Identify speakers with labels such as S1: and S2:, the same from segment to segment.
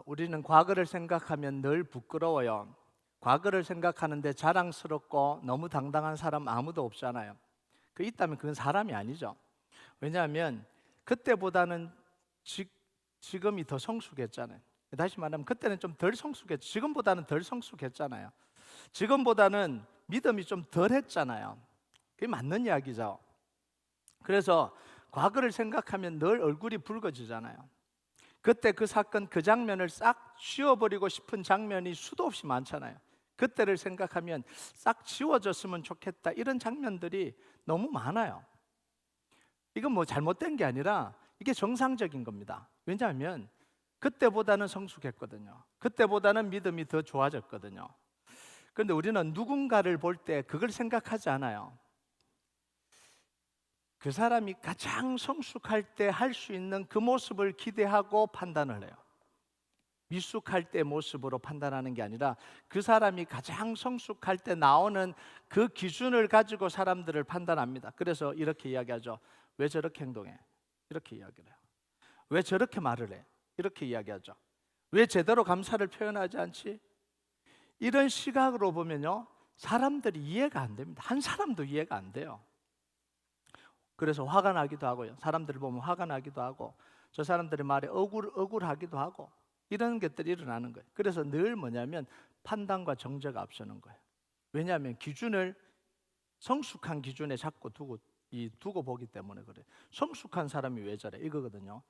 S1: 우리는 과거를 생각하면 늘 부끄러워요. 과거를 생각하는데 자랑스럽고 너무 당당한 사람 아무도 없잖아요. 있다면 그건 사람이 아니죠. 왜냐하면 그때보다는 지금이 더 성숙했잖아요. 다시 말하면 그때는 좀 덜 성숙했죠. 지금보다는 덜 성숙했잖아요. 지금보다는 믿음이 좀 덜 했잖아요. 그게 맞는 이야기죠. 그래서 과거를 생각하면 늘 얼굴이 붉어지잖아요. 그때 그 사건 그 장면을 싹 지워버리고 싶은 장면이 수도 없이 많잖아요. 그때를 생각하면 싹 지워졌으면 좋겠다, 이런 장면들이 너무 많아요. 이건 뭐 잘못된 게 아니라 이게 정상적인 겁니다. 왜냐하면 그때보다는 성숙했거든요. 그때보다는 믿음이 더 좋아졌거든요. 그런데 우리는 누군가를 볼 때 그걸 생각하지 않아요. 그 사람이 가장 성숙할 때 할 수 있는 그 모습을 기대하고 판단을 해요. 미숙할 때 모습으로 판단하는 게 아니라 그 사람이 가장 성숙할 때 나오는 그 기준을 가지고 사람들을 판단합니다. 그래서 이렇게 이야기하죠. 왜 저렇게 행동해? 이렇게 이야기를 해요. 왜 저렇게 말을 해? 이렇게 이야기하죠. 왜 제대로 감사를 표현하지 않지? 이런 시각으로 보면요, 사람들이 이해가 안 됩니다. 한 사람도 이해가 안 돼요. 그래서 화가 나기도 하고요. 사람들을 보면 화가 나기도 하고, 저 사람들의 말에 억울하기도 하고, 이런 것들이 일어나는 거예요. 그래서 늘 뭐냐면 판단과 정죄가 앞서는 거예요. 왜냐하면 기준을 성숙한 기준에 자꾸 두고 보기 때문에 그래요. 성숙한 사람이 왜 저래? 이거거든요.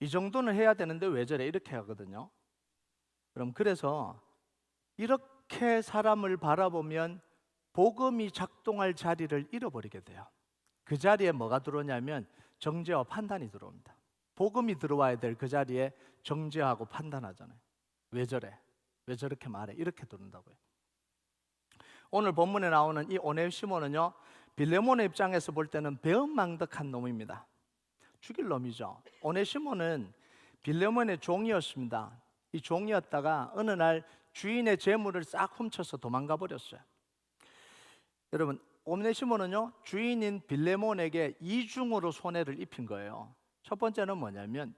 S1: 이 정도는 해야 되는데 왜 저래? 이렇게 하거든요. 그래서 이렇게 사람을 바라보면 복음이 작동할 자리를 잃어버리게 돼요. 그 자리에 뭐가 들어오냐면 정죄와 판단이 들어옵니다. 복음이 들어와야 될 그 자리에 정죄하고 판단하잖아요. 왜 저래? 왜 저렇게 말해? 이렇게 들어온다고요. 오늘 본문에 나오는 이 오네시모는요, 빌레몬의 입장에서 볼 때는 배은망덕한 놈입니다. 죽일 놈이죠. 오네시모는 빌레몬의 종이었습니다. 이 종이었다가 어느 날 주인의 재물을 싹 훔쳐서 도망가 버렸어요. 여러분, 오네시모는요, 주인인 빌레몬에게 이중으로 손해를 입힌 거예요. 첫 번째는 뭐냐면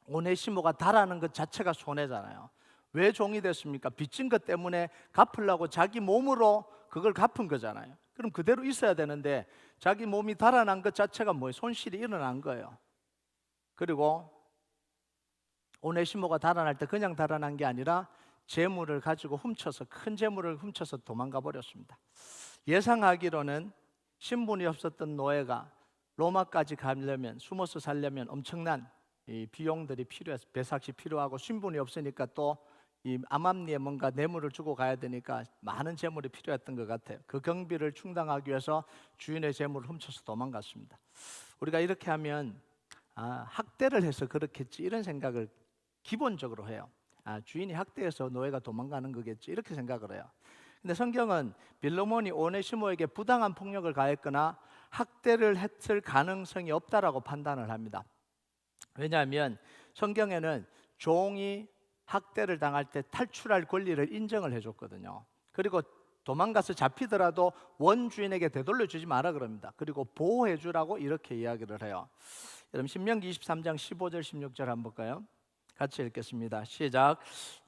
S1: 오네시모가 달하는 것 자체가 손해잖아요. 왜 종이 됐습니까? 빚진 것 때문에 갚으려고 자기 몸으로 그걸 갚은 거잖아요. 그럼 그대로 있어야 되는데 자기 몸이 달아난 것 자체가 뭐예요? 손실이 일어난 거예요. 그리고 오네시모가 달아날 때 그냥 달아난 게 아니라 재물을 가지고 훔쳐서, 큰 재물을 훔쳐서 도망가 버렸습니다. 예상하기로는 신분이 없었던 노예가 로마까지 가려면, 숨어서 살려면 엄청난 이 비용들이 필요해서 배삭이 필요하고, 신분이 없으니까 또 이 암암리에 뭔가 뇌물을 주고 가야 되니까 많은 재물이 필요했던 것 같아요. 그 경비를 충당하기 위해서 주인의 재물을 훔쳐서 도망갔습니다. 우리가 이렇게 하면 학대를 해서 그렇겠지, 이런 생각을 기본적으로 해요. 주인이 학대해서 노예가 도망가는 거겠지, 이렇게 생각을 해요. 근데 성경은 빌레몬이 오네시모에게 부당한 폭력을 가했거나 학대를 했을 가능성이 없다라고 판단을 합니다. 왜냐하면 성경에는 종이 학대를 당할 때 탈출할 권리를 인정을 해줬거든요. 그리고 도망가서 잡히더라도 원주인에게 되돌려 주지 마라 그럽니다. 그리고 보호해 주라고 이렇게 이야기를 해요. 여러분, 신명기 23장 15절 16절 한번 볼까요? 같이 읽겠습니다. 시작.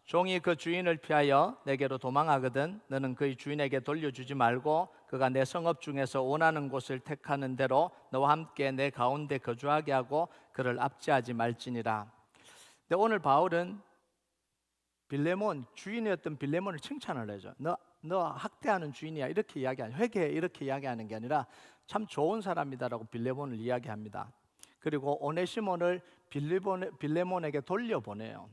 S1: 종이 그 주인을 피하여 내게로 도망하거든 너는 그의 주인에게 돌려주지 말고 그가 내 성읍 중에서 원하는 곳을 택하는 대로 너와 함께 내 가운데 거주하게 하고 그를 압제하지 말지니라. 근데 오늘 바울은 주인이었던 빌레몬을 칭찬을 해줘. 너 학대하는 주인이야, 이렇게 이야기하는, 회개해, 이렇게 이야기하는 게 아니라 참 좋은 사람이다라고 빌레몬을 이야기합니다. 그리고 오네시몬을 빌레몬에게 돌려보내요.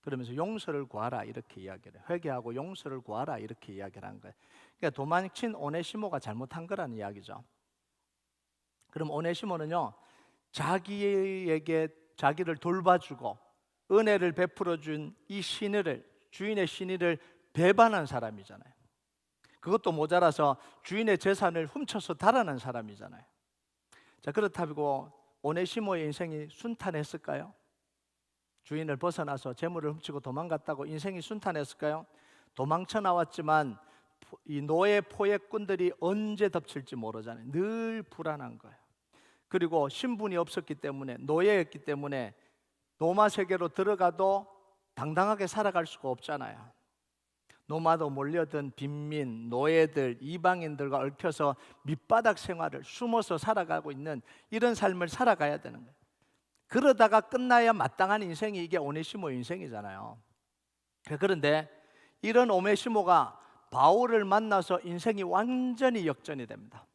S1: 그러면서 용서를 구하라, 이렇게 이야기를 해요. 회개하고 용서를 구하라, 이렇게 이야기를 한 거예요. 그러니까 도망친 오네시모가 잘못한 거라는 이야기죠. 그럼 오네시모는요, 자기에게 자기를 돌봐주고 은혜를 베풀어준 이 주인의 신의를 배반한 사람이잖아요. 그것도 모자라서 주인의 재산을 훔쳐서 달아난 사람이잖아요. 자, 그렇다고 오네시모의 인생이 순탄했을까요? 주인을 벗어나서 재물을 훔치고 도망갔다고 인생이 순탄했을까요? 도망쳐 나왔지만 이 노예 포획꾼들이 언제 덮칠지 모르잖아요. 늘 불안한 거예요. 그리고 신분이 없었기 때문에, 노예였기 때문에 로마 세계로 들어가도 당당하게 살아갈 수가 없잖아요. 노마도 몰려든 빈민, 노예들, 이방인들과 얽혀서 밑바닥 생활을 숨어서 살아가고 있는 이런 삶을 살아가야 되는 거예요. 그러다가 끝나야 마땅한 인생이 이게 오네시모 인생이잖아요. 그런데 이런 오네시모가 바울을 만나서 인생이 완전히 역전이 됩니다.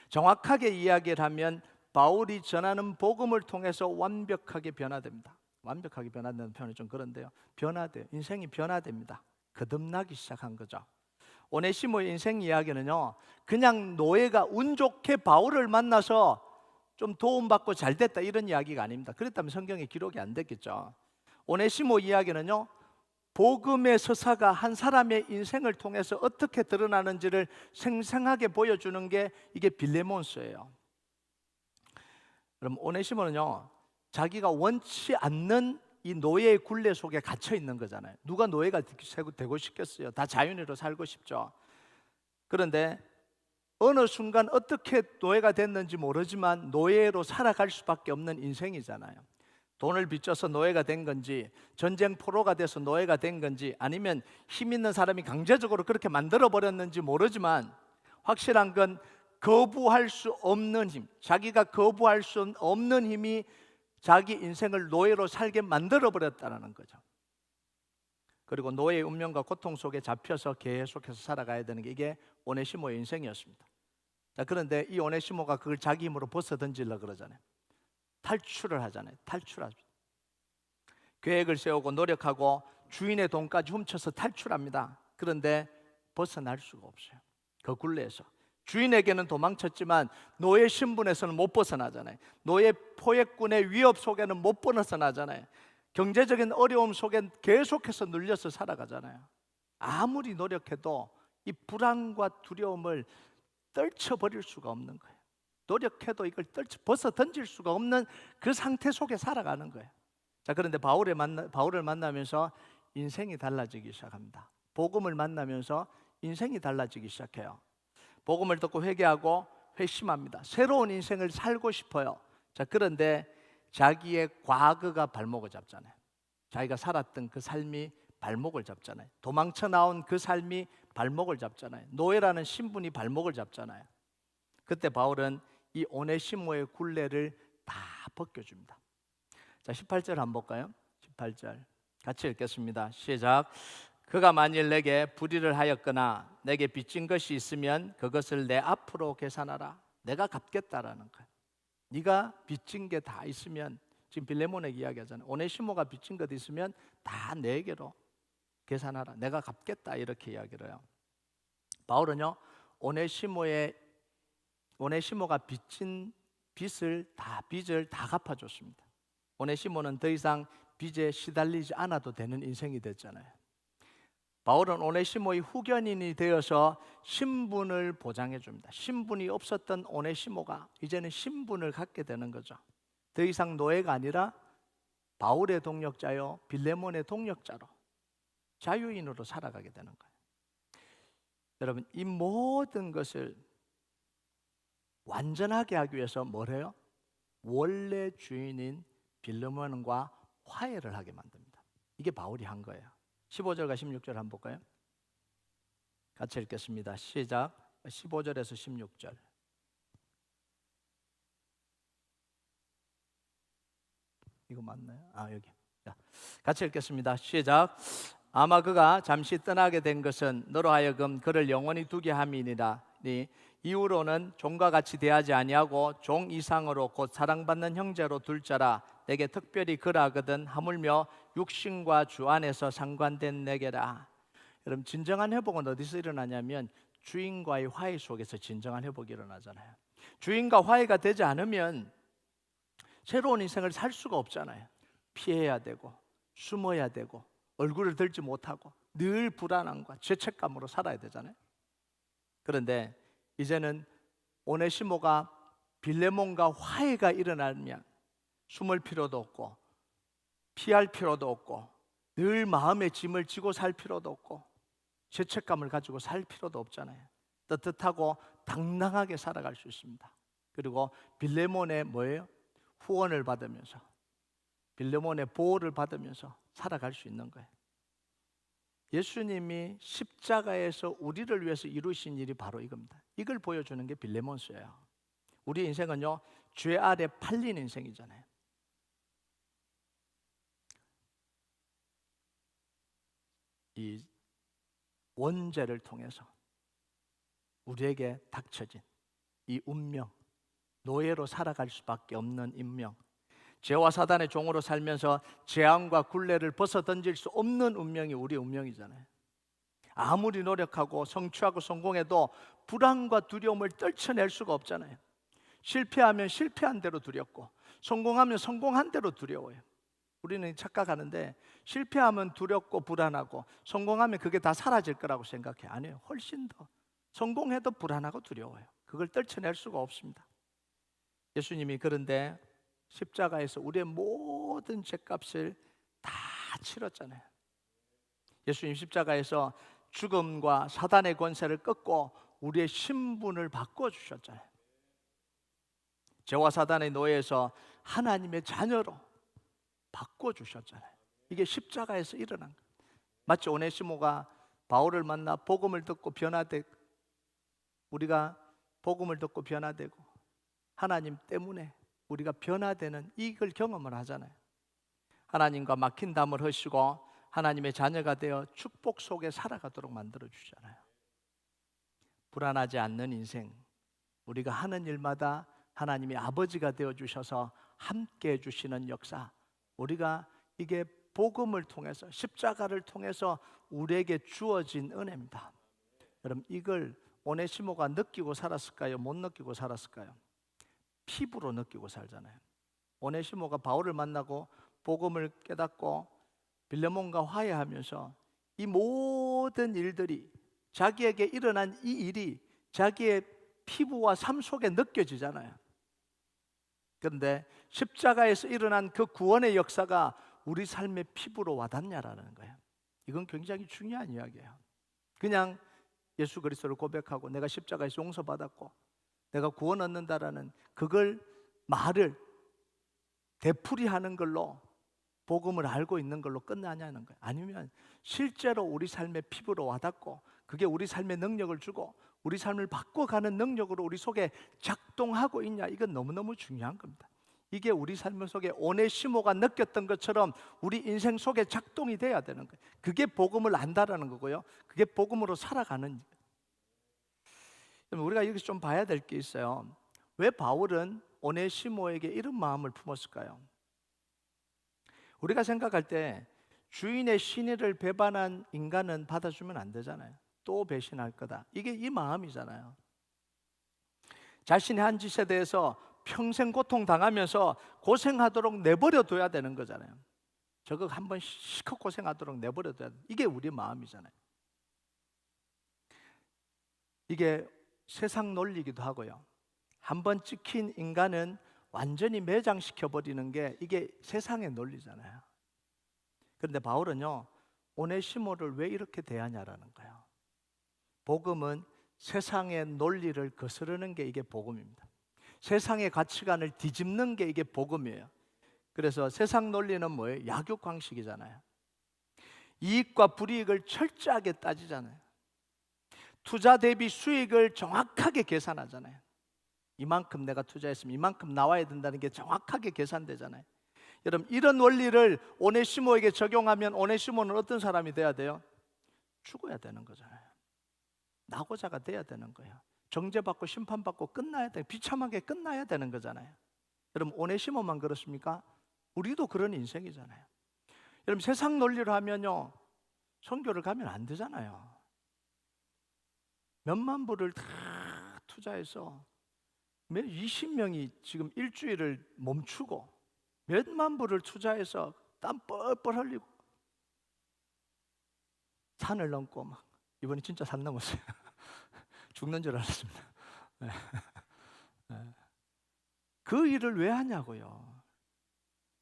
S1: 정확하게 이야기를 하면 바울이 전하는 복음을 통해서 완벽하게 변화됩니다. 완벽하게 변화되는 표현이 좀 그런데요. 변화돼요. 인생이 변화됩니다. 거듭나기 시작한 거죠. 오네시모의 인생 이야기는요, 그냥 노예가 운 좋게 바울을 만나서 좀 도움받고 잘 됐다 이런 이야기가 아닙니다. 그랬다면 성경에 기록이 안 됐겠죠. 오네시모 이야기는요, 복음의 서사가 한 사람의 인생을 통해서 어떻게 드러나는지를 생생하게 보여주는 게 이게 빌레몬서예요. 그럼 오네시모는요, 자기가 원치 않는 이 노예의 굴레 속에 갇혀 있는 거잖아요. 누가 노예가 되고 싶겠어요? 다 자유인으로 살고 싶죠. 그런데 어느 순간 어떻게 노예가 됐는지 모르지만 노예로 살아갈 수밖에 없는 인생이잖아요. 돈을 빚져서 노예가 된 건지, 전쟁 포로가 돼서 노예가 된 건지, 아니면 힘 있는 사람이 강제적으로 그렇게 만들어 버렸는지 모르지만 확실한 건 거부할 수 없는 힘, 자기가 거부할 수 없는 힘이 자기 인생을 노예로 살게 만들어 버렸다는 거죠. 그리고 노예의 운명과 고통 속에 잡혀서 계속해서 살아가야 되는 게 이게 오네시모의 인생이었습니다. 자, 그런데 이 오네시모가 그걸 자기 힘으로 벗어 던지려고 그러잖아요. 탈출을 하잖아요. 탈출하죠. 계획을 세우고 노력하고 주인의 돈까지 훔쳐서 탈출합니다. 그런데 벗어날 수가 없어요. 그 굴레에서. 주인에게는 도망쳤지만 노예 신분에서는 못 벗어나잖아요. 노예 포획군의 위협 속에는 못 벗어나잖아요. 경제적인 어려움 속에 계속해서 눌려서 살아가잖아요. 아무리 노력해도 이 불안과 두려움을 떨쳐버릴 수가 없는 거예요. 노력해도 이걸 벗어 던질 수가 없는 그 상태 속에 살아가는 거예요. 자, 그런데 바울을 만나면서 인생이 달라지기 시작합니다. 복음을 만나면서 인생이 달라지기 시작해요. 복음을 듣고 회개하고 회심합니다. 새로운 인생을 살고 싶어요. 자, 그런데 자기의 과거가 발목을 잡잖아요. 자기가 살았던 그 삶이 발목을 잡잖아요. 도망쳐 나온 그 삶이 발목을 잡잖아요. 노예라는 신분이 발목을 잡잖아요. 그때 바울은 이 오네시모의 굴레를 다 벗겨줍니다. 자, 18절 한번 볼까요? 18절 같이 읽겠습니다. 시작. 그가 만일 내게 불의를 하였거나 내게 빚진 것이 있으면 그것을 내 앞으로 계산하라. 내가 갚겠다라는 거예요. 네가 빚진 게 다 있으면, 지금 빌레몬에게 이야기하잖아요. 오네시모가 빚진 것 있으면 다 내게로 계산하라. 내가 갚겠다 이렇게 이야기를 해요. 바울은요, 오네시모가 빚진 빚을 다 갚아줬습니다. 오네시모는 더 이상 빚에 시달리지 않아도 되는 인생이 됐잖아요. 바울은 오네시모의 후견인이 되어서 신분을 보장해 줍니다. 신분이 없었던 오네시모가 이제는 신분을 갖게 되는 거죠. 더 이상 노예가 아니라 바울의 동역자요, 빌레몬의 동역자로 자유인으로 살아가게 되는 거예요. 여러분, 이 모든 것을 완전하게 하기 위해서 뭘 해요? 원래 주인인 빌레몬과 화해를 하게 만듭니다. 이게 바울이 한 거예요. 15절과 16절 한번 볼까요? 같이 읽겠습니다. 시작. 15절에서 16절. 이거 맞나요? 여기. 자, 같이 읽겠습니다. 시작. 아마 그가 잠시 떠나게 된 것은 너로 하여금 그를 영원히 두게 함이니라. 이후로는 종과 같이 대하지 아니하고 종 이상으로 곧 사랑받는 형제로 둘 자라. 내게 특별히 그러하거든 하물며 육신과 주 안에서 상관된 내게라. 여러분, 진정한 회복은 어디서 일어나냐면 주인과의 화해 속에서 진정한 회복이 일어나잖아요. 주인과 화해가 되지 않으면 새로운 인생을 살 수가 없잖아요. 피해야 되고 숨어야 되고 얼굴을 들지 못하고 늘 불안함과 죄책감으로 살아야 되잖아요. 그런데 이제는 오네시모가 빌레몬과 화해가 일어나면 숨을 필요도 없고 피할 필요도 없고 늘 마음의 짐을 지고 살 필요도 없고 죄책감을 가지고 살 필요도 없잖아요. 떳떳하고 당당하게 살아갈 수 있습니다. 그리고 빌레몬의 뭐예요? 후원을 받으면서 빌레몬의 보호를 받으면서 살아갈 수 있는 거예요. 예수님이 십자가에서 우리를 위해서 이루신 일이 바로 이겁니다. 이걸 보여주는 게 빌레몬서예요. 우리 인생은요, 죄 아래 팔린 인생이잖아요. 이 원죄를 통해서 우리에게 닥쳐진 이 운명, 노예로 살아갈 수밖에 없는 운명, 죄와 사단의 종으로 살면서 재앙과 굴레를 벗어던질 수 없는 운명이 우리의 운명이잖아요. 아무리 노력하고 성취하고 성공해도 불안과 두려움을 떨쳐낼 수가 없잖아요. 실패하면 실패한 대로 두렵고 성공하면 성공한 대로 두려워요. 우리는 착각하는데 실패하면 두렵고 불안하고 성공하면 그게 다 사라질 거라고 생각해. 아니에요. 훨씬 더 성공해도 불안하고 두려워요. 그걸 떨쳐낼 수가 없습니다. 예수님이 그런데 십자가에서 우리의 모든 죄값을 다 치렀잖아요. 예수님 십자가에서 죽음과 사단의 권세를 꺾고 우리의 신분을 바꿔주셨잖아요. 죄와 사단의 노예에서 하나님의 자녀로 바꿔주셨잖아요. 이게 십자가에서 일어난 거예요. 마치 오네시모가 바울을 만나 복음을 듣고 변화되고, 우리가 복음을 듣고 변화되고 하나님 때문에 우리가 변화되는 이걸 경험을 하잖아요. 하나님과 막힌 담을 허시고 하나님의 자녀가 되어 축복 속에 살아가도록 만들어 주잖아요. 불안하지 않는 인생, 우리가 하는 일마다 하나님이 아버지가 되어 주셔서 함께 해 주시는 역사, 우리가 이게 복음을 통해서 십자가를 통해서 우리에게 주어진 은혜입니다. 여러분, 이걸 오네시모가 느끼고 살았을까요? 못 느끼고 살았을까요? 피부로 느끼고 살잖아요. 오네시모가 바울을 만나고 복음을 깨닫고 빌레몬과 화해하면서 이 모든 일들이, 자기에게 일어난 이 일이 자기의 피부와 삶 속에 느껴지잖아요. 그런데 십자가에서 일어난 그 구원의 역사가 우리 삶의 피부로 와닿냐라는 거예요. 이건 굉장히 중요한 이야기예요. 그냥 예수 그리스도를 고백하고 내가 십자가에서 용서받았고 내가 구원 얻는다라는 그걸 말을 되풀이하는 걸로 복음을 알고 있는 걸로 끝나냐는 거예요. 아니면 실제로 우리 삶의 피부로 와닿고 그게 우리 삶의 능력을 주고 우리 삶을 바꿔가는 능력으로 우리 속에 작동하고 있냐, 이건 너무너무 중요한 겁니다. 이게 우리 삶 속에 오네시모가 느꼈던 것처럼 우리 인생 속에 작동이 돼야 되는 거예요. 그게 복음을 안다라는 거고요, 그게 복음으로 살아가는. 우리가 여기서 좀 봐야 될 게 있어요. 왜 바울은 오네시모에게 이런 마음을 품었을까요? 우리가 생각할 때 주인의 신의를 배반한 인간은 받아주면 안 되잖아요. 또 배신할 거다, 이게 이 마음이잖아요. 자신의 한 짓에 대해서 평생 고통당하면서 고생하도록 내버려둬야 되는 거잖아요. 저거 한번 시컷 고생하도록 내버려둬야 돼. 이게 우리 마음이잖아요. 이게 세상 논리기도 하고요. 한번 찍힌 인간은 완전히 매장시켜버리는 게 이게 세상의 논리잖아요. 그런데 바울은요, 오네시모를 왜 이렇게 대하냐라는 거예요. 복음은 세상의 논리를 거스르는 게 이게 복음입니다. 세상의 가치관을 뒤집는 게 이게 복음이에요. 그래서 세상 논리는 뭐예요? 약육강식이잖아요. 이익과 불이익을 철저하게 따지잖아요. 투자 대비 수익을 정확하게 계산하잖아요. 이만큼 내가 투자했으면 이만큼 나와야 된다는 게 정확하게 계산되잖아요. 여러분, 이런 원리를 오네시모에게 적용하면 오네시모는 어떤 사람이 돼야 돼요? 죽어야 되는 거잖아요. 낙오자가 돼야 되는 거예요. 정죄받고 심판받고 끝나야 돼. 비참하게 끝나야 되는 거잖아요. 여러분, 오네시모만 그렇습니까? 우리도 그런 인생이잖아요. 여러분, 세상 논리로 하면요, 선교를 가면 안 되잖아요. 몇만 불을 다 투자해서 20명이 지금 일주일을 멈추고 몇만 불을 투자해서 땀 뻘뻘 흘리고 산을 넘고 막, 이번에 진짜 산 넘었어요. 죽는 줄 알았습니다. 네. 네. 그 일을 왜 하냐고요.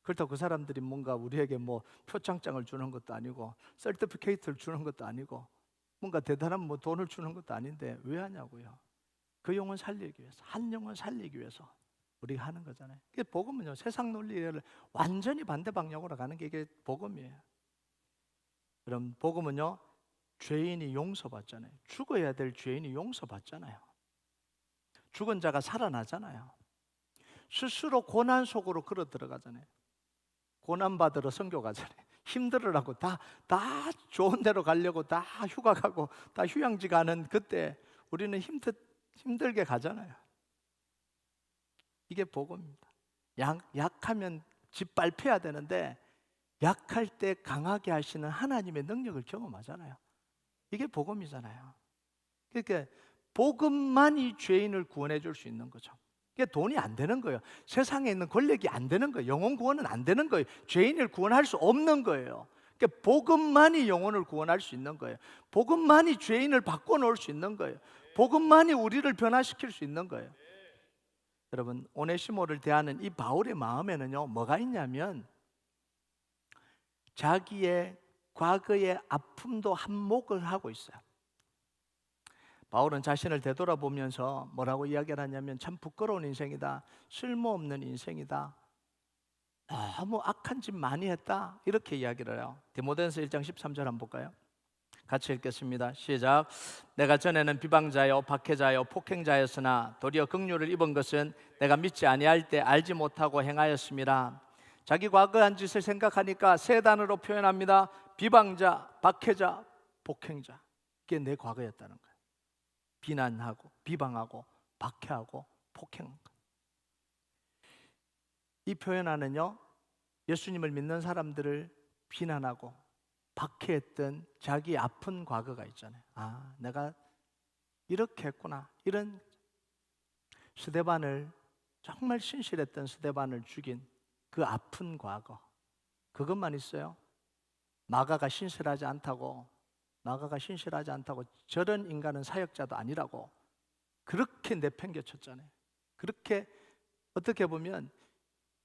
S1: 그렇다고 그 사람들이 뭔가 우리에게 뭐 표창장을 주는 것도 아니고 서티피케이트를 주는 것도 아니고 뭔가 대단한 뭐 돈을 주는 것도 아닌데 왜 하냐고요. 그 영혼 살리기 위해서, 한 영혼 살리기 위해서 우리가 하는 거잖아요. 이게 복음은요, 세상 논리를 완전히 반대 방향으로 가는 게 이게 복음이에요. 그럼 복음은요, 죄인이 용서받잖아요. 죽어야 될 죄인이 용서받잖아요. 죽은 자가 살아나잖아요. 스스로 고난 속으로 걸어 들어가잖아요. 고난 받으러 선교 가잖아요. 힘들으라고 다 좋은 데로 가려고 다 휴가 가고 다 휴양지 가는 그때 우리는 힘들게 가잖아요. 이게 복음입니다. 약하면 짓밟혀야 되는데 약할 때 강하게 하시는 하나님의 능력을 경험하잖아요. 이게 복음이잖아요. 그러니까 복음만이 죄인을 구원해 줄 수 있는 거죠. 이게 돈이 안 되는 거예요. 세상에 있는 권력이 안 되는 거예요. 영혼 구원은 안 되는 거예요. 죄인을 구원할 수 없는 거예요. 그러니까 복음만이 영혼을 구원할 수 있는 거예요. 복음만이 죄인을 바꿔놓을 수 있는 거예요. 복음만이 우리를 변화시킬 수 있는 거예요. 여러분, 오네시모를 대하는 이 바울의 마음에는요, 뭐가 있냐면 자기의 과거의 아픔도 한몫을 하고 있어요. 바울은 자신을 되돌아보면서 뭐라고 이야기를 하냐면 참 부끄러운 인생이다, 쓸모없는 인생이다, 너무 악한 짓 많이 했다, 이렇게 이야기를 해요. 디모데전서 1장 13절 한번 볼까요? 같이 읽겠습니다. 시작. 내가 전에는 비방자요 박해자요 폭행자였으나 도리어 긍휼을 입은 것은 내가 믿지 아니할 때 알지 못하고 행하였습니다. 자기 과거한 짓을 생각하니까 세 단어로 표현합니다. 비방자, 박해자, 폭행자. 이게 내 과거였다는 거예요. 비난하고 비방하고 박해하고 폭행한 거예요. 이 표현 안은요, 예수님을 믿는 사람들을 비난하고 박해했던 자기 아픈 과거가 있잖아요. 아, 내가 이렇게 했구나. 이런 스데반을, 정말 신실했던 스데반을 죽인 그 아픈 과거, 그것만 있어요. 마가가 신실하지 않다고 저런 인간은 사역자도 아니라고 그렇게 내팽개쳤잖아요. 그렇게 어떻게 보면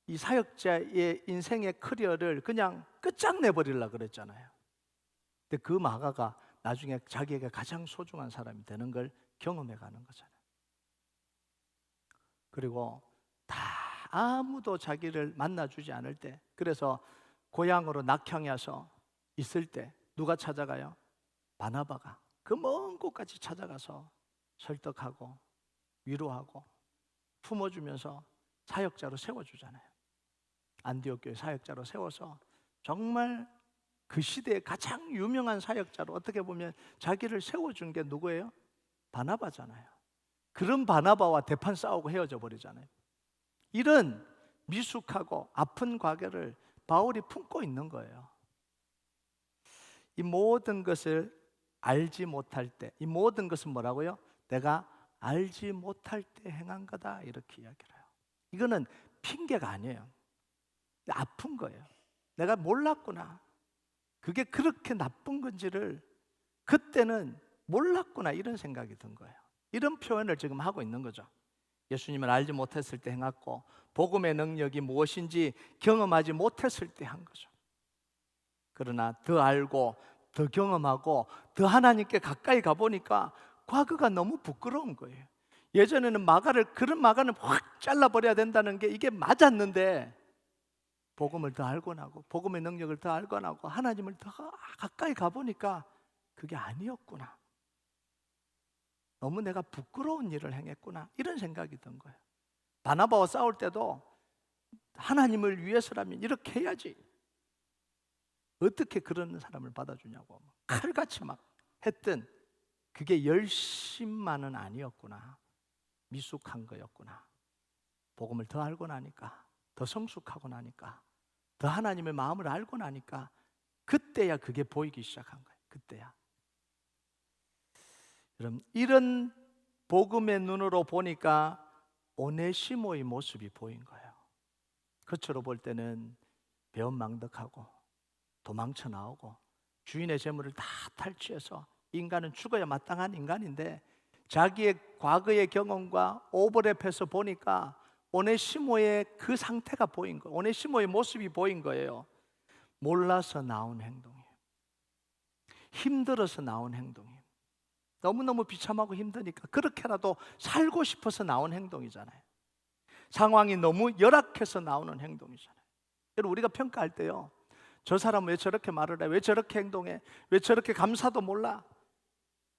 S1: 이 사역자의 인생의 커리어를 그냥 끝장내버리려고 그랬잖아요. 근데 그 마가가 나중에 자기에게 가장 소중한 사람이 되는 걸 경험해 가는 거잖아요. 그리고 다 아무도 자기를 만나주지 않을 때, 그래서 고향으로 낙향해 와서 있을 때 누가 찾아가요? 바나바가 그 먼 곳까지 찾아가서 설득하고 위로하고 품어주면서 사역자로 세워주잖아요. 안디옥 교회 사역자로 세워서 정말 그 시대의 가장 유명한 사역자로 어떻게 보면 자기를 세워준 게 누구예요? 바나바잖아요. 그런 바나바와 대판 싸우고 헤어져 버리잖아요. 이런 미숙하고 아픈 과거를 바울이 품고 있는 거예요. 이 모든 것을 알지 못할 때, 이 모든 것은 뭐라고요? 내가 알지 못할 때 행한 거다, 이렇게 이야기를 해요. 이거는 핑계가 아니에요. 아픈 거예요. 내가 몰랐구나, 그게 그렇게 나쁜 건지를 그때는 몰랐구나, 이런 생각이 든 거예요. 이런 표현을 지금 하고 있는 거죠. 예수님을 알지 못했을 때 행했고 복음의 능력이 무엇인지 경험하지 못했을 때 한 거죠. 그러나 더 알고 더 경험하고 더 하나님께 가까이 가보니까 과거가 너무 부끄러운 거예요. 예전에는 그런 마가는 확 잘라버려야 된다는 게 이게 맞았는데, 복음을 더 알고 나고 복음의 능력을 더 알고 나고 하나님을 더 가까이 가보니까 그게 아니었구나, 너무 내가 부끄러운 일을 행했구나, 이런 생각이 든 거예요. 바나바와 싸울 때도 하나님을 위해서라면 이렇게 해야지, 어떻게 그런 사람을 받아주냐고 칼같이 막 했던 그게 열심만은 아니었구나, 미숙한 거였구나. 복음을 더 알고 나니까, 더 성숙하고 나니까, 더 하나님의 마음을 알고 나니까 그때야 그게 보이기 시작한 거예요. 그때야. 여러분, 이런 복음의 눈으로 보니까 오네시모의 모습이 보인 거예요. 겉으로 볼 때는 배은망덕하고 도망쳐 나오고 주인의 재물을 다 탈취해서, 인간은 죽어야 마땅한 인간인데 자기의 과거의 경험과 오버랩해서 보니까 오네시모의 그 상태가 보인 거예요. 오네시모의 모습이 보인 거예요. 몰라서 나온 행동이에요. 힘들어서 나온 행동이에요. 너무너무 비참하고 힘드니까 그렇게라도 살고 싶어서 나온 행동이잖아요. 상황이 너무 열악해서 나오는 행동이잖아요. 여러분, 우리가 평가할 때요, 저 사람은 왜 저렇게 말을 해? 왜 저렇게 행동해? 왜 저렇게 감사도 몰라?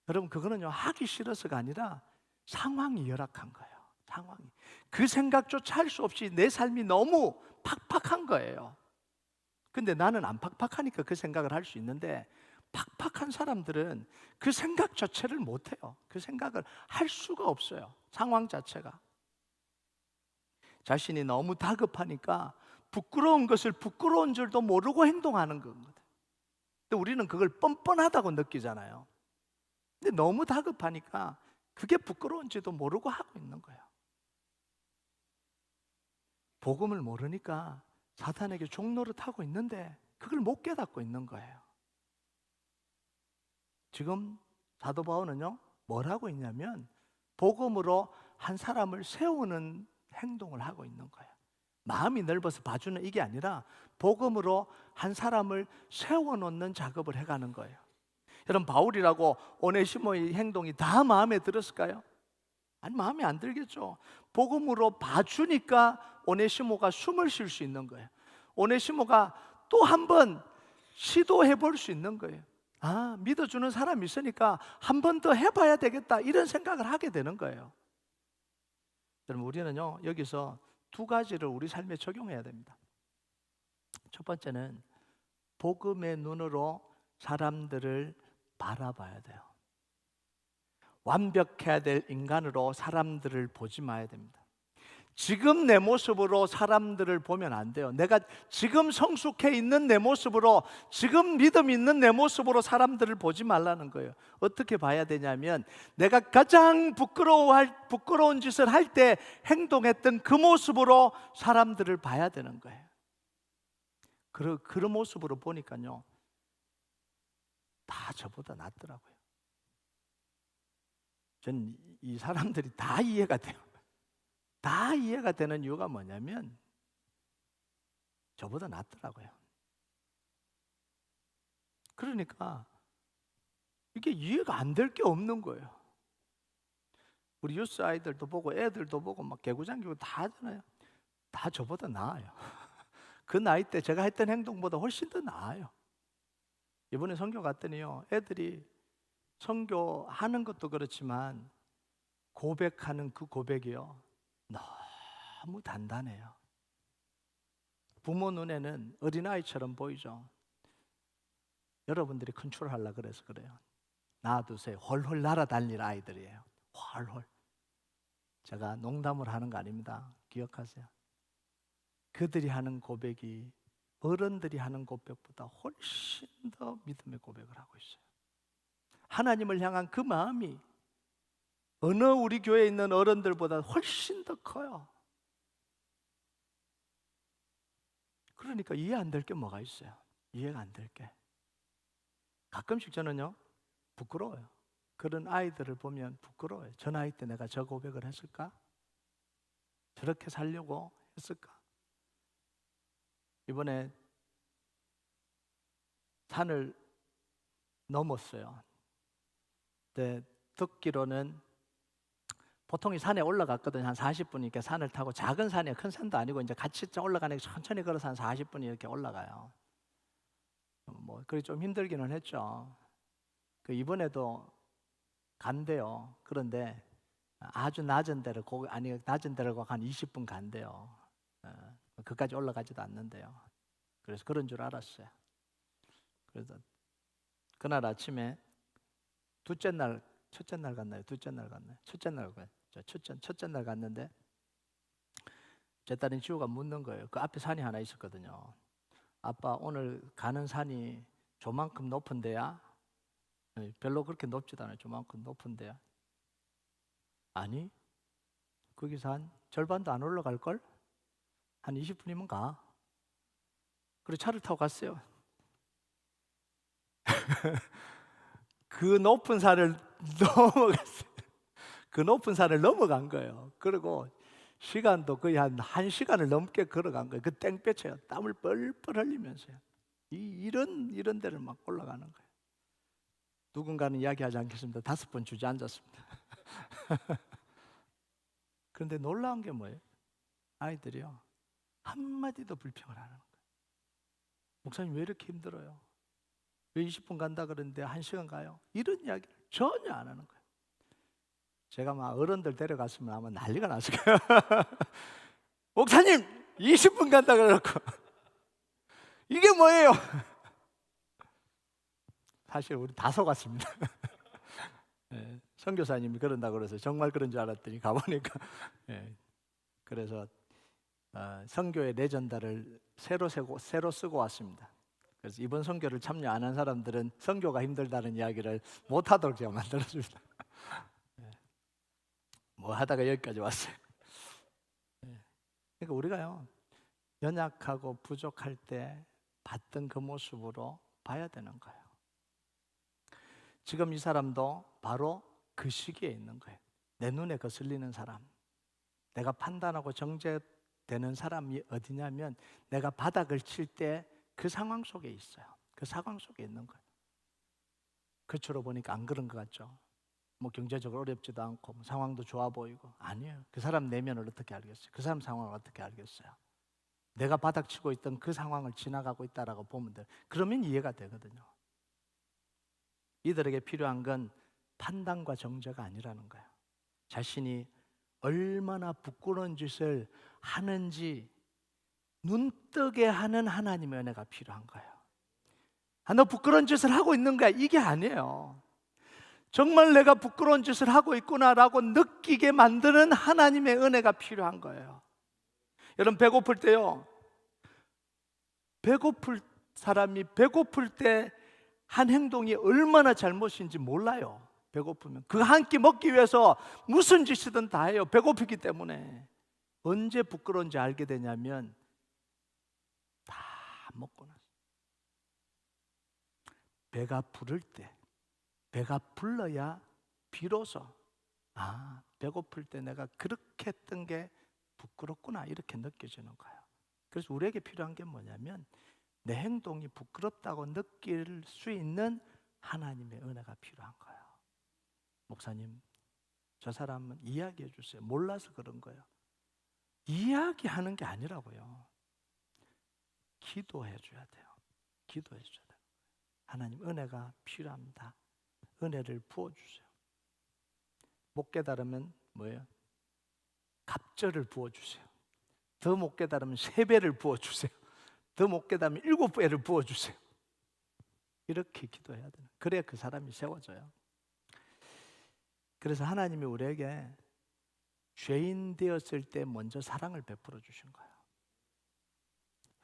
S1: 여러분, 그거는요, 하기 싫어서가 아니라 상황이 열악한 거예요. 상황이. 그 생각조차 할 수 없이 내 삶이 너무 팍팍한 거예요. 근데 나는 안 팍팍하니까 그 생각을 할 수 있는데, 팍팍한 사람들은 그 생각 자체를 못 해요. 그 생각을 할 수가 없어요. 상황 자체가. 자신이 너무 다급하니까 부끄러운 것을 부끄러운 줄도 모르고 행동하는 거거든. 근데 우리는 그걸 뻔뻔하다고 느끼잖아요. 근데 너무 다급하니까 그게 부끄러운지도 모르고 하고 있는 거예요. 복음을 모르니까 사탄에게 종노릇하고 있는데 그걸 못 깨닫고 있는 거예요. 지금 사도 바울은요, 뭘 하고 있냐면 복음으로 한 사람을 세우는 행동을 하고 있는 거예요. 마음이 넓어서 봐주는 이게 아니라 복음으로 한 사람을 세워놓는 작업을 해가는 거예요. 여러분, 바울이라고 오네시모의 행동이 다 마음에 들었을까요? 아니, 마음에 안 들겠죠. 복음으로 봐주니까 오네시모가 숨을 쉴 수 있는 거예요. 오네시모가 또 한 번 시도해 볼 수 있는 거예요. 아, 믿어주는 사람이 있으니까 한 번 더 해봐야 되겠다, 이런 생각을 하게 되는 거예요. 여러분, 우리는요, 여기서 두 가지를 우리 삶에 적용해야 됩니다. 첫 번째는 복음의 눈으로 사람들을 바라봐야 돼요. 완벽해야 될 인간으로 사람들을 보지 마야 됩니다. 지금 내 모습으로 사람들을 보면 안 돼요. 내가 지금 성숙해 있는 내 모습으로, 지금 믿음 있는 내 모습으로 사람들을 보지 말라는 거예요. 어떻게 봐야 되냐면 내가 가장 부끄러운 짓을 할 때 행동했던 그 모습으로 사람들을 봐야 되는 거예요. 그런 모습으로 보니까요, 다 저보다 낫더라고요. 전 이 사람들이 다 이해가 돼요. 다 이해가 되는 이유가 뭐냐면 저보다 낫더라고요. 그러니까 이게 이해가 안 될 게 없는 거예요. 우리 유스 아이들도 보고 애들도 보고 막 개구장기고 다 하잖아요. 다 저보다 나아요. 그 나이 때 제가 했던 행동보다 훨씬 더 나아요. 이번에 선교 갔더니요, 애들이 선교하는 것도 그렇지만 고백하는 그 고백이요, 너무 단단해요. 부모 눈에는 어린아이처럼 보이죠. 여러분들이 컨트롤하려고 그래서 그래요. 놔두세요. 홀홀 날아다닐 아이들이에요. 홀홀. 제가 농담을 하는 거 아닙니다. 기억하세요. 그들이 하는 고백이 어른들이 하는 고백보다 훨씬 더 믿음의 고백을 하고 있어요. 하나님을 향한 그 마음이 어느 우리 교회에 있는 어른들보다 훨씬 더 커요. 그러니까 이해 안 될 게 뭐가 있어요? 이해가 안 될 게. 가끔씩 저는요, 부끄러워요. 그런 아이들을 보면 부끄러워요. 저 나이 때 내가 저 고백을 했을까? 저렇게 살려고 했을까? 이번에 산을 넘었어요. 근데 듣기로는 보통 이 산에 올라갔거든요. 한 40분 이렇게 산을 타고, 작은 산이에요. 큰 산도 아니고 이제 같이 올라가는 게 천천히 걸어서 한 40분이 이렇게 올라가요. 그게 좀 힘들기는 했죠. 이번에도 간대요. 그런데 아주 낮은 데를 낮은 데를 한 20분 간대요. 그까지 올라가지도 않는데요. 그래서 그런 줄 알았어요. 그래서 그날 아침에 첫째 날 갔나요? 첫째 날 갔는데 제 딸인 지우가 묻는 거예요. 그 앞에 산이 하나 있었거든요. 아빠, 오늘 가는 산이 저만큼 높은 데야? 별로 그렇게 높지도 않아요. 저만큼 높은 데야? 아니, 거기서 한 절반도 안 올라갈걸? 한 20분이면 가. 그래서 차를 타고 갔어요. 그 높은 산을 넘어갔어요. 그 높은 산을 넘어간 거예요. 그리고 시간도 거의 한 1시간을 넘게 걸어간 거예요. 그 땡볕에요. 땀을 뻘뻘 흘리면서요. 이런 데를 막 올라가는 거예요. 누군가는 이야기하지 않겠습니다. 5번 주저앉았습니다. 그런데 놀라운 게 뭐예요? 아이들이요, 한마디도 불평을 안 하는 거예요. 목사님 왜 이렇게 힘들어요? 왜 20분 간다 그러는데 1시간 가요? 이런 이야기를 전혀 안 하는 거예요. 제가 막 어른들 데려갔으면 아마 난리가 났을 거예요. 목사님 20분 간다 그래놓고 이게 뭐예요? 사실 우리 다 속았습니다. 네, 선교사님이 그런다고 그래서 정말 그런 줄 알았더니 가보니까 네, 그래서 선교의 레전다를 새로 쓰고 왔습니다. 그래서 이번 선교를 참여 안 한 사람들은 선교가 힘들다는 이야기를 못하도록 제가 만들어줍니다. 네, 뭐 하다가 여기까지 왔어요. 네, 그러니까 우리가요, 연약하고 부족할 때 봤던 그 모습으로 봐야 되는 거예요. 지금 이 사람도 바로 그 시기에 있는 거예요. 내 눈에 거슬리는 사람, 내가 판단하고 정죄되는 사람이 어디냐면 내가 바닥을 칠 때 그 상황 속에 있어요. 그 상황 속에 있는 거예요. 겉으로 보니까 안 그런 것 같죠. 뭐 경제적으로 어렵지도 않고 뭐 상황도 좋아 보이고, 아니에요. 그 사람 내면을 어떻게 알겠어요? 그 사람 상황을 어떻게 알겠어요? 내가 바닥치고 있던 그 상황을 지나가고 있다라고 보면 돼요. 그러면 이해가 되거든요. 이들에게 필요한 건 판단과 정죄가 아니라는 거예요. 자신이 얼마나 부끄러운 짓을 하는지 눈뜨게 하는 하나님의 은혜가 필요한 거예요. 너 부끄러운 짓을 하고 있는 거야, 이게 아니에요. 정말 내가 부끄러운 짓을 하고 있구나라고 느끼게 만드는 하나님의 은혜가 필요한 거예요. 여러분, 배고플 때요, 사람이 배고플 때 한 행동이 얼마나 잘못인지 몰라요. 배고프면 그 한 끼 먹기 위해서 무슨 짓이든 다 해요. 배고프기 때문에. 언제 부끄러운지 알게 되냐면 다 먹고 나서 배가 부를 때, 배가 불러야 비로소 배고플 때 내가 그렇게 했던 게 부끄럽구나, 이렇게 느껴지는 거예요. 그래서 우리에게 필요한 게 뭐냐면 내 행동이 부끄럽다고 느낄 수 있는 하나님의 은혜가 필요한 거예요. 목사님, 저 사람은 이야기해 주세요. 몰라서 그런 거예요. 이야기하는 게 아니라고요. 기도해 줘야 돼요. 기도해 줘야 돼요. 하나님, 은혜가 필요합니다. 은혜를 부어주세요. 못 깨달으면 뭐예요? 갑절을 부어주세요. 더 못 깨달으면 3배를 부어주세요. 더 못 깨달으면 7배를 부어주세요. 이렇게 기도해야 돼요. 그래야 그 사람이 세워져요. 그래서 하나님이 우리에게 죄인 되었을 때 먼저 사랑을 베풀어 주신 거예요.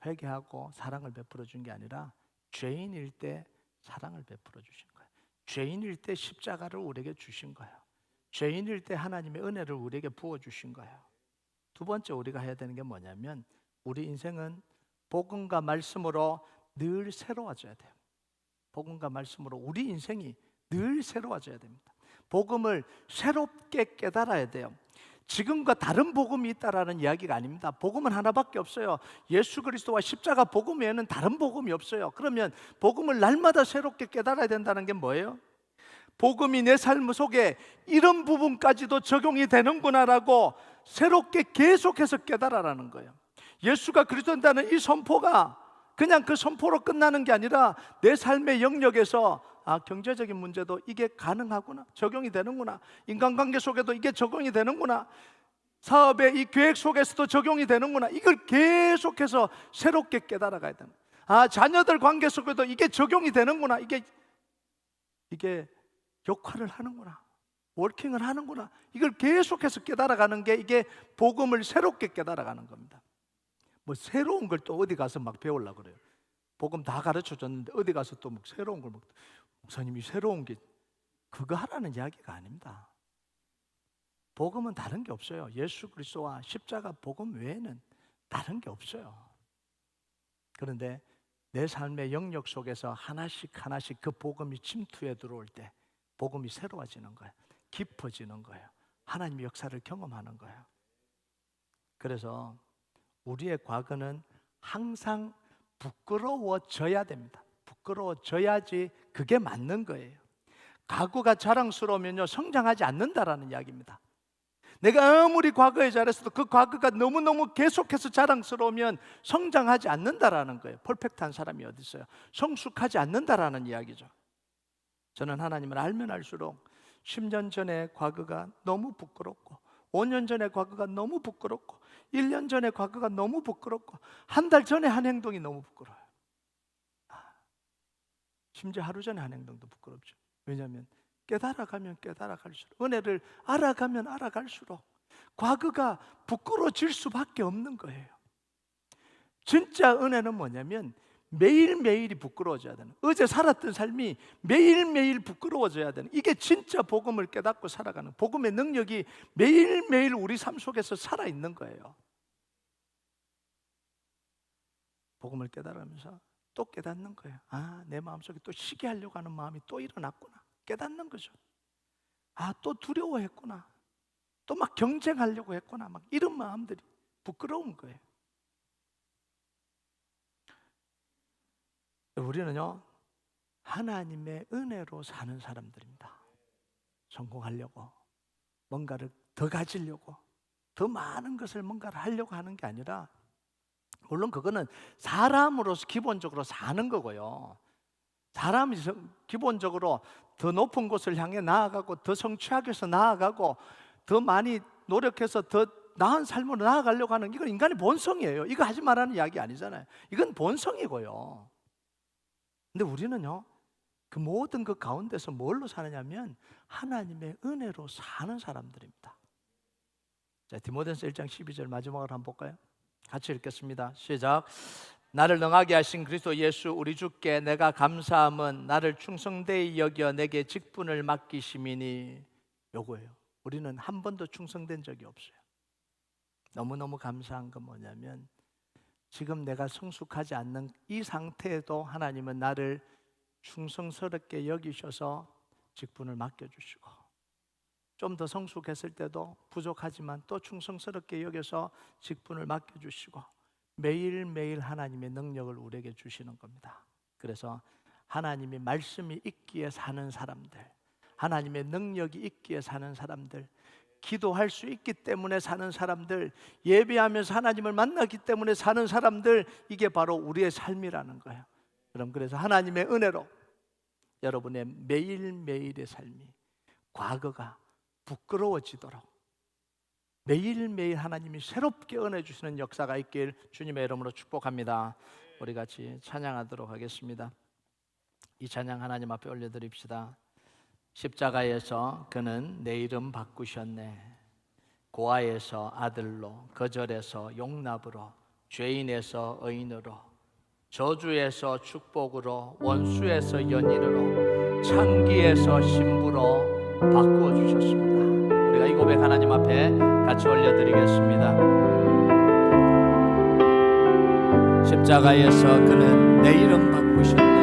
S1: 회개하고 사랑을 베풀어 준 게 아니라 죄인일 때 사랑을 베풀어 주신 거예요. 죄인일 때 십자가를 우리에게 주신 거예요. 죄인일 때 하나님의 은혜를 우리에게 부어 주신 거예요. 두 번째 우리가 해야 되는 게 뭐냐면 우리 인생은 복음과 말씀으로 늘 새로워져야 돼요. 복음과 말씀으로 우리 인생이 늘 새로워져야 됩니다. 복음을 새롭게 깨달아야 돼요. 지금과 다른 복음이 있다라는 이야기가 아닙니다. 복음은 하나밖에 없어요. 예수 그리스도와 십자가 복음 외에는 다른 복음이 없어요. 그러면 복음을 날마다 새롭게 깨달아야 된다는 게 뭐예요? 복음이 내 삶 속에 이런 부분까지도 적용이 되는구나라고 새롭게 계속해서 깨달아라는 거예요. 예수가 그리스도인다는 이 선포가 그냥 그 선포로 끝나는 게 아니라 내 삶의 영역에서 경제적인 문제도 이게 가능하구나, 적용이 되는구나, 인간관계 속에도 이게 적용이 되는구나, 사업의 이 계획 속에서도 적용이 되는구나, 이걸 계속해서 새롭게 깨달아가야 됩니다. 자녀들 관계 속에도 이게 적용이 되는구나, 이게 역할을 하는구나, 워킹을 하는구나, 이걸 계속해서 깨달아가는 게 이게 복음을 새롭게 깨달아가는 겁니다. 뭐 새로운 걸 또 어디 가서 막 배우려고 그래요. 복음 다 가르쳐줬는데 어디 가서 또 뭐 새로운 걸 목사님이 새로운 게 그거 하라는 이야기가 아닙니다. 복음은 다른 게 없어요. 예수 그리스도와 십자가 복음 외에는 다른 게 없어요. 그런데 내 삶의 영역 속에서 하나씩 그 복음이 침투해 들어올 때 복음이 새로워지는 거예요. 깊어지는 거예요. 하나님의 역사를 경험하는 거예요. 그래서 우리의 과거는 항상 부끄러워져야 됩니다. 부끄러워져야지 그게 맞는 거예요. 과거가 자랑스러우면요 성장하지 않는다라는 이야기입니다. 내가 아무리 과거에 잘했어도 그 과거가 너무너무 계속해서 자랑스러우면 성장하지 않는다라는 거예요. 퍼펙트한 사람이 어디 있어요? 성숙하지 않는다라는 이야기죠. 저는 하나님을 알면 알수록 10년 전의 과거가 너무 부끄럽고, 5년 전의 과거가 너무 부끄럽고, 1년 전의 과거가 너무 부끄럽고, 한 달 전에 한 행동이 너무 부끄러워요. 심지어 하루 전에 한 행동도 부끄럽죠. 왜냐하면 깨달아가면 깨달아갈수록, 은혜를 알아가면 알아갈수록 과거가 부끄러워질 수밖에 없는 거예요. 진짜 은혜는 뭐냐면 매일매일이 부끄러워져야 되는, 어제 살았던 삶이 매일매일 부끄러워져야 되는, 이게 진짜 복음을 깨닫고 살아가는, 복음의 능력이 매일매일 우리 삶 속에서 살아있는 거예요. 복음을 깨달으면서 또 깨닫는 거예요. 내 마음속에 또 시기 하려고 하는 마음이 또 일어났구나. 깨닫는 거죠. 또 두려워했구나. 또 막 경쟁하려고 했구나. 막 이런 마음들이 부끄러운 거예요. 우리는요, 하나님의 은혜로 사는 사람들입니다. 성공하려고, 뭔가를 더 가지려고, 더 많은 것을 뭔가를 하려고 하는 게 아니라, 물론 그거는 사람으로서 기본적으로 사는 거고요. 사람이 기본적으로 더 높은 곳을 향해 나아가고, 더 성취하기 위해서 나아가고, 더 많이 노력해서 더 나은 삶으로 나아가려고 하는, 이건 인간의 본성이에요. 이거 하지 말라는 이야기 아니잖아요. 이건 본성이고요. 근데 우리는요, 그 모든 그 가운데서 뭘로 사느냐면 하나님의 은혜로 사는 사람들입니다. 자, 디모데전서 1장 12절 마지막으로 한번 볼까요? 같이 읽겠습니다. 시작. 나를 능하게 하신 그리스도 예수 우리 주께 내가 감사함은 나를 충성되이 여겨 내게 직분을 맡기심이니. 요거예요. 우리는 한 번도 충성된 적이 없어요. 너무너무 감사한 건 뭐냐면, 지금 내가 성숙하지 않는 이 상태에도 하나님은 나를 충성스럽게 여기셔서 직분을 맡겨주시고, 좀 더 성숙했을 때도 부족하지만 또 충성스럽게 여겨서 직분을 맡겨주시고, 매일매일 하나님의 능력을 우리에게 주시는 겁니다. 그래서 하나님의 말씀이 있기에 사는 사람들, 하나님의 능력이 있기에 사는 사람들, 기도할 수 있기 때문에 사는 사람들, 예배하면서 하나님을 만나기 때문에 사는 사람들, 이게 바로 우리의 삶이라는 거예요. 그래서 하나님의 은혜로 여러분의 매일매일의 삶이 과거가 부끄러워지도록 매일매일 하나님이 새롭게 은혜 주시는 역사가 있길 주님의 이름으로 축복합니다. 우리 같이 찬양하도록 하겠습니다. 이 찬양 하나님 앞에 올려드립시다. 십자가에서 그는 내 이름 바꾸셨네. 고아에서 아들로, 거절에서 용납으로, 죄인에서 의인으로, 저주에서 축복으로, 원수에서 연인으로, 창기에서 신부로 바꾸어 주셨습니다. 우리가 이 고백 하나님 앞에 같이 올려드리겠습니다. 십자가에서 그는 내 이름 바꾸셨네.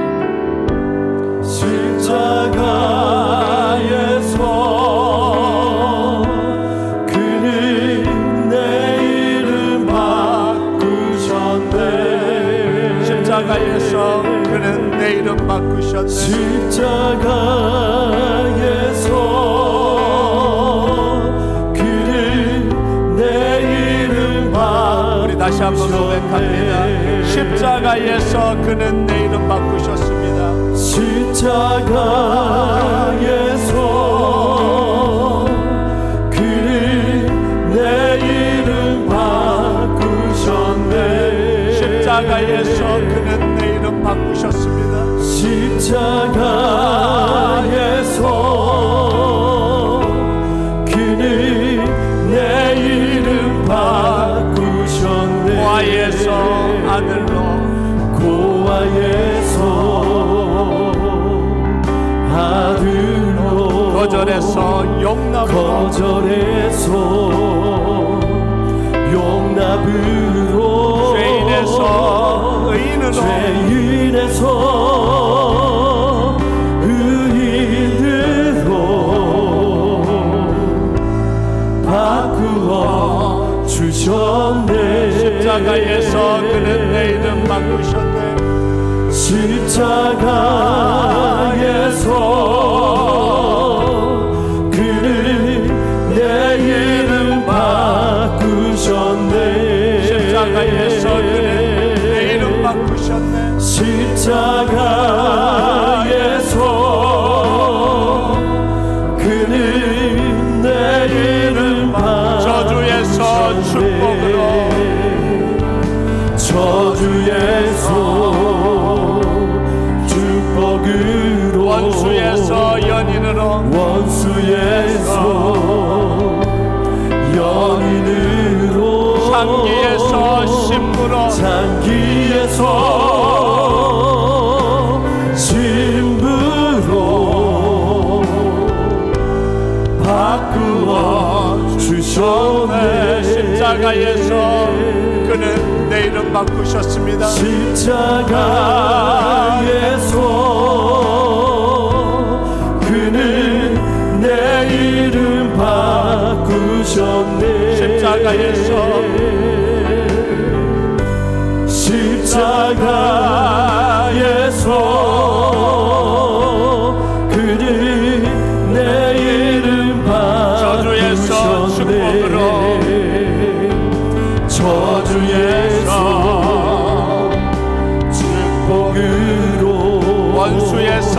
S1: 십자가에서 그는 내 이름 바꾸셨네. 십자가에서 그는 내 이름 바꾸셨네. 십자가에서 그는 내 이름 바꾸셨네. 우리 다시 한번 고백합니다. 십자가에서 그는 내 이름 바꾸셨습니다. 십자가에서 그는 내 이름 바꾸셨네. 십자가에서 그는 내 이름 바꾸셨습니다. 십자가에서 그는 내 이름 바꾸셨네. 고아에서 아들로, 고아에서 아들로, 거절에서 용납으로, 거절에서 용납으로, 죄인에서 의인으로, 죄인에서 의인으로 바꾸어 주셨네. 십자가에서 그는 내 이름 바꾸셨네. 십자가에서 그는 내 이름 바꾸셨네.
S2: 십자가에서 그는 내 이름
S1: 저주에서 축복으로,
S2: 저주에서 축복으로,
S1: 원수에서 연인으로,
S2: 원수에서 연인으로,
S1: 장기에서 신부로,
S2: 장기에서 신부로 바꾸어 주셨네.
S1: 십자가에서 그는 내 이름 바꾸셨습니다.
S2: 십자가에서 그는 내 이름 바꾸셨네.
S1: 십자가에서
S2: 그는 내 이름
S1: 저주에서 축복으로,
S2: 저주에서 축복으로,
S1: 원수에서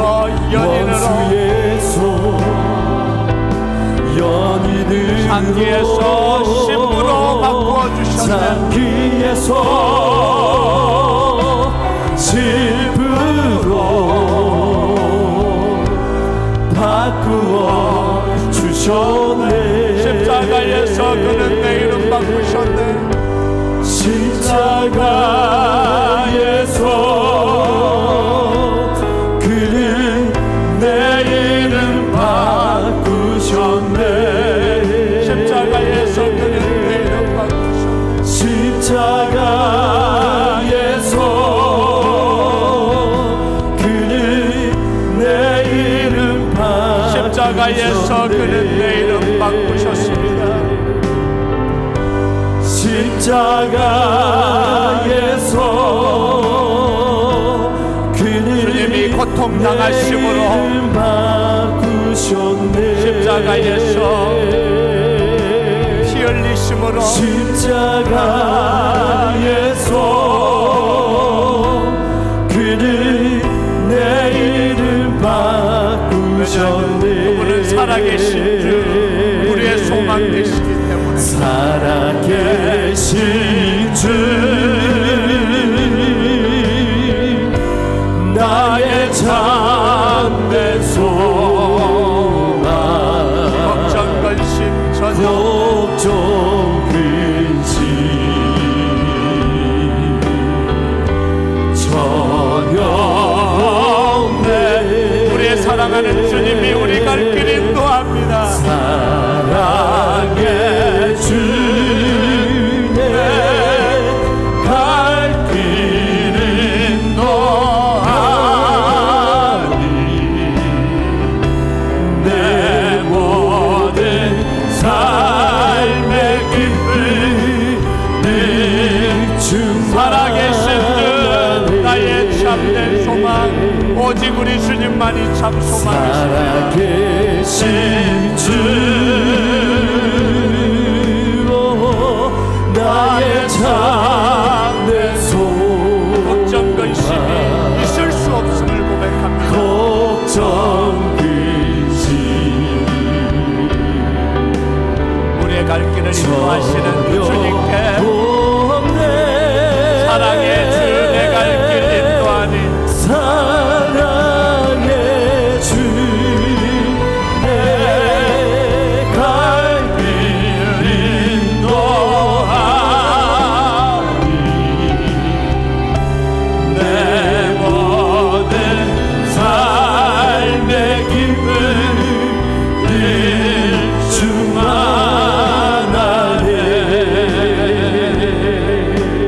S1: 연인으로,
S2: 연인으로,
S1: 장기에서 신부로 바꾸어주셨네.
S2: 장기에서 신부로 바꾸어 주셨네.
S1: 십자가에서 그는 내 이름 바꾸셨네.
S2: 십자가에서 그는 내 이름 바꾸셨네.
S1: 십자가에서 그는 내 이름 바꾸셨네.
S2: 십자가에서 그는 내 이름 바꾸셨네.
S1: 십자가에서 그는 내 이름 바꾸셨습니다.
S2: 십자가에서 그는
S1: 주님이 고통당하심으로,
S2: 바꾸셨네.
S1: 십자가에서 피 흘리심으로,
S2: 십자가에서 그는 내 이름 바꾸셨네.
S1: 그분은 살아계신 주, 우리의 소망 되시기 때문에.
S2: 살아계신 주, 나의 참된 소망,
S1: 걱정 근심 전혀,
S2: 걱정 근심 전혀 없네.
S1: 우리의 사랑하는 주님이 우리 갈 길 인도합니다.
S2: 사랑의 주님 갈 길 인도하니 내 모든 삶의 기쁨 늘
S1: 살아계신 주, 나의 참된 소망, 오직 우리 주님만이 참 소망이십니다.
S2: 살아계신 주,